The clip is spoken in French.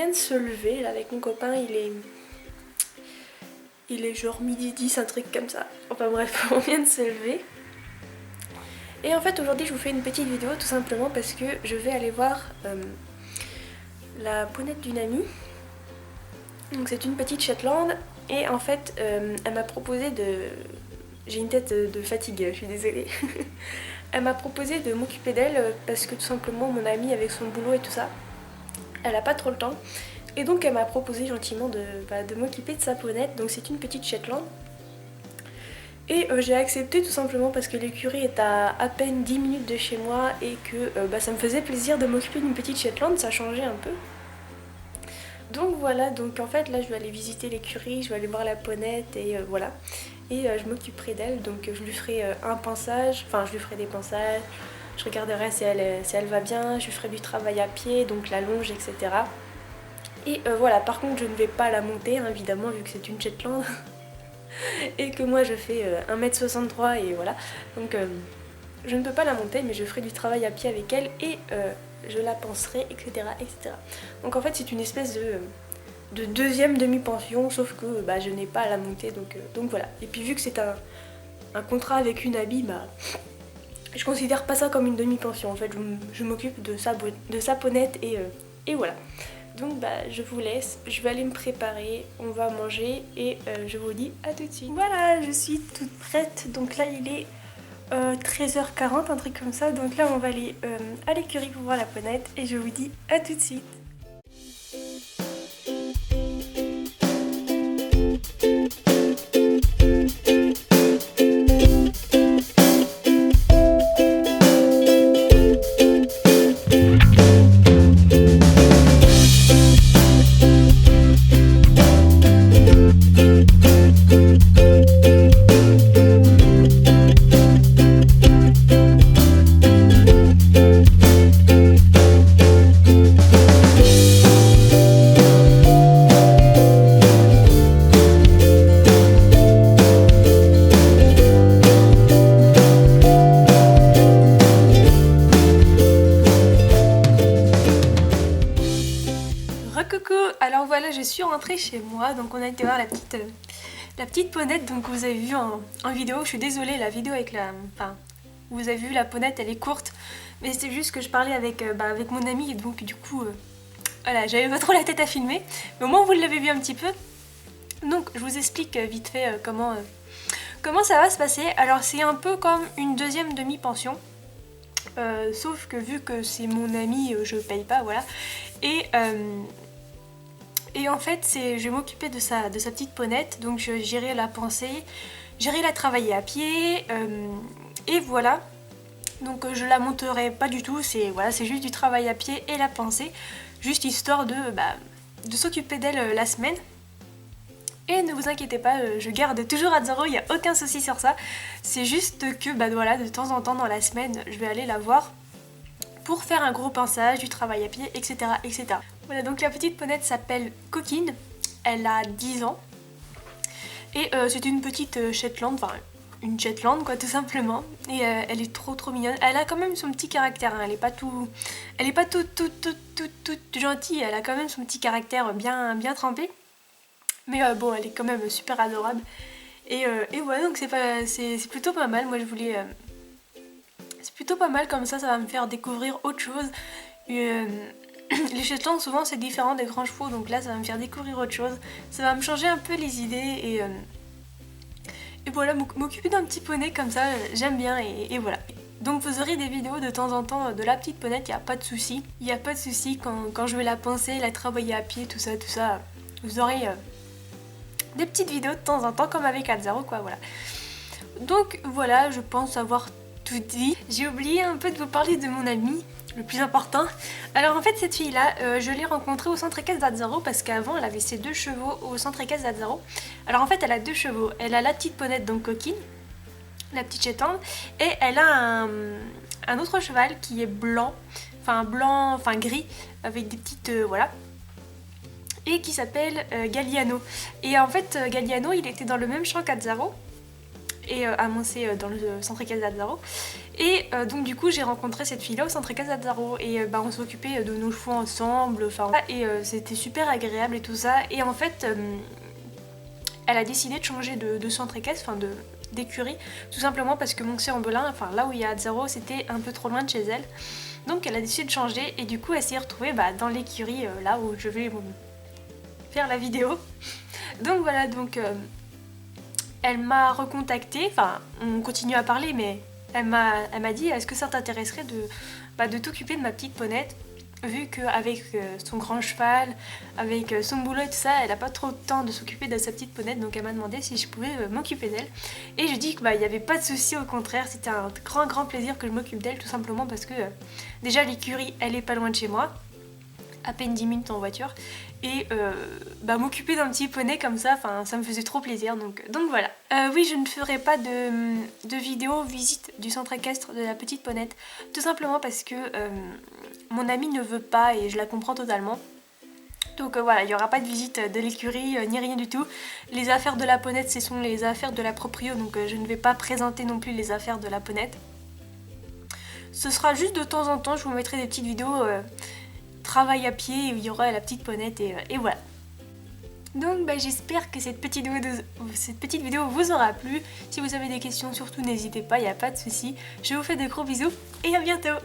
vient de se lever là, avec mon copain, il est genre midi 10, un truc comme ça. Enfin bref, on vient de se lever. Et en fait aujourd'hui je vous fais une petite vidéo tout simplement parce que je vais aller voir la ponette d'une amie. Donc c'est une petite Shetland et en fait elle m'a proposé de... J'ai une tête de fatigue, je suis désolée. Elle m'a proposé de m'occuper d'elle parce que tout simplement mon amie avec son boulot et tout ça, elle a pas trop le temps. Et donc elle m'a proposé gentiment de m'occuper de sa ponette, donc c'est une petite Shetland. Et j'ai accepté tout simplement parce que l'écurie est à peine 10 minutes de chez moi et que ça me faisait plaisir de m'occuper d'une petite Shetland, ça changeait un peu. Donc voilà, donc en fait là je vais aller visiter l'écurie, je vais aller voir la ponette et voilà. Et je m'occuperai d'elle, donc je lui ferai un pansage, enfin je lui ferai des pansages, je regarderai si elle va bien, je lui ferai du travail à pied, donc la longe, etc. Et voilà, par contre je ne vais pas la monter hein, évidemment vu que c'est une Shetland et que moi je fais 1m63 et voilà. Donc je ne peux pas la monter mais je ferai du travail à pied avec elle et je la panserai, etc., etc. Donc en fait c'est une espèce de deuxième demi-pension, sauf que je n'ai pas à la monter, donc voilà. Et puis vu que c'est un contrat avec une Abi, je considère pas ça comme une demi-pension, en fait je m'occupe de sa ponette et voilà. Donc je vous laisse, je vais aller me préparer, on va manger et je vous dis à tout de suite. Voilà, je suis toute prête, donc là il est 13h40, un truc comme ça, donc là on va aller à l'écurie pour voir la ponette et je vous dis à tout de suite. Alors voilà, je suis rentrée chez moi, donc on a été voir la petite ponette donc vous avez vu en vidéo. Je suis désolée, la vidéo avec vous avez vu la ponette, elle est courte, mais c'est juste que je parlais avec mon ami et donc du coup, voilà, j'avais pas trop la tête à filmer, mais au moins vous l'avez vu un petit peu. Donc je vous explique vite fait comment ça va se passer. Alors c'est un peu comme une deuxième demi-pension, sauf que vu que c'est mon ami, je paye pas, voilà, et en fait, je vais m'occuper de sa petite ponette, donc j'irai la panser, j'irai la travailler à pied, et voilà. Donc je la monterai pas du tout, c'est juste du travail à pied et la panser, juste histoire de s'occuper d'elle la semaine. Et ne vous inquiétez pas, je garde toujours Azzaro, il n'y a aucun souci sur ça. C'est juste que voilà, de temps en temps dans la semaine, je vais aller la voir pour faire un gros pinçage, du travail à pied, etc., etc. Voilà, donc la petite ponette s'appelle Coquine, elle a 10 ans, et c'est une petite Shetland, enfin une Shetland quoi tout simplement, et elle est trop mignonne. Elle a quand même son petit caractère, hein. Elle est pas toute gentille, elle a quand même son petit caractère bien trempé, mais bon, elle est quand même super adorable, et voilà, donc c'est plutôt pas mal. Moi je voulais... c'est plutôt pas mal, comme ça va me faire découvrir autre chose. Les Shetland souvent c'est différent des grands chevaux, donc là ça va me faire découvrir autre chose. Ça va me changer un peu les idées et voilà, m'occuper d'un petit poney comme ça, j'aime bien et voilà. Donc vous aurez des vidéos de temps en temps de la petite ponette, il n'y a pas de souci. Il n'y a pas de souci quand je vais la pincer, la travailler à pied, tout ça. Vous aurez des petites vidéos de temps en temps comme avec Azzaro quoi, voilà. Donc voilà, je pense avoir tout dit. J'ai oublié un peu de vous parler de mon amie, le plus important. Alors en fait cette fille là, je l'ai rencontrée au centre équestre d'Azzaro parce qu'avant elle avait ses 2 chevaux au centre équestre d'Azzaro. Alors en fait elle a 2 chevaux, elle a la petite ponette donc Coquine, la petite Shetland, et elle a un autre cheval qui est blanc, enfin gris, avec des petites... voilà, et qui s'appelle Galliano. Et en fait Galliano il était dans le même champ qu'Azzaro. et amoncé dans le centre Casazzaro. Et donc du coup j'ai rencontré cette fille là au centre Casazzaro et on s'occupait de nos chevaux ensemble, enfin et c'était super agréable et tout ça. Et en fait elle a décidé de changer de centre équestre, enfin d'écurie, tout simplement parce que Moncey-en-Velin, enfin là où il y a Azzaro, c'était un peu trop loin de chez elle. Donc elle a décidé de changer et du coup elle s'est retrouvée dans l'écurie là où je vais faire la vidéo. Donc voilà, donc elle m'a recontactée, enfin on continue à parler mais elle m'a dit est-ce que ça t'intéresserait de t'occuper de ma petite ponette, vu qu'avec son grand cheval, avec son boulot et tout ça, elle a pas trop de temps de s'occuper de sa petite ponette, donc elle m'a demandé si je pouvais m'occuper d'elle. Et je dis que il n'y avait pas de souci, au contraire, c'était un grand plaisir que je m'occupe d'elle, tout simplement parce que déjà l'écurie elle est pas loin de chez moi, à peine 10 minutes en voiture, et m'occuper d'un petit poney comme ça, ça me faisait trop plaisir, donc voilà. Oui, je ne ferai pas de vidéo visite du centre équestre de la petite ponette, tout simplement parce que mon amie ne veut pas et je la comprends totalement. Donc voilà, il n'y aura pas de visite de l'écurie ni rien du tout. Les affaires de la ponette, ce sont les affaires de la proprio, donc je ne vais pas présenter non plus les affaires de la ponette. Ce sera juste de temps en temps, je vous mettrai des petites vidéos travail à pied où il y aura la petite ponette et voilà. Donc j'espère que cette petite vidéo vous aura plu. Si vous avez des questions, surtout n'hésitez pas, il n'y a pas de souci. Je vous fais de gros bisous et à bientôt.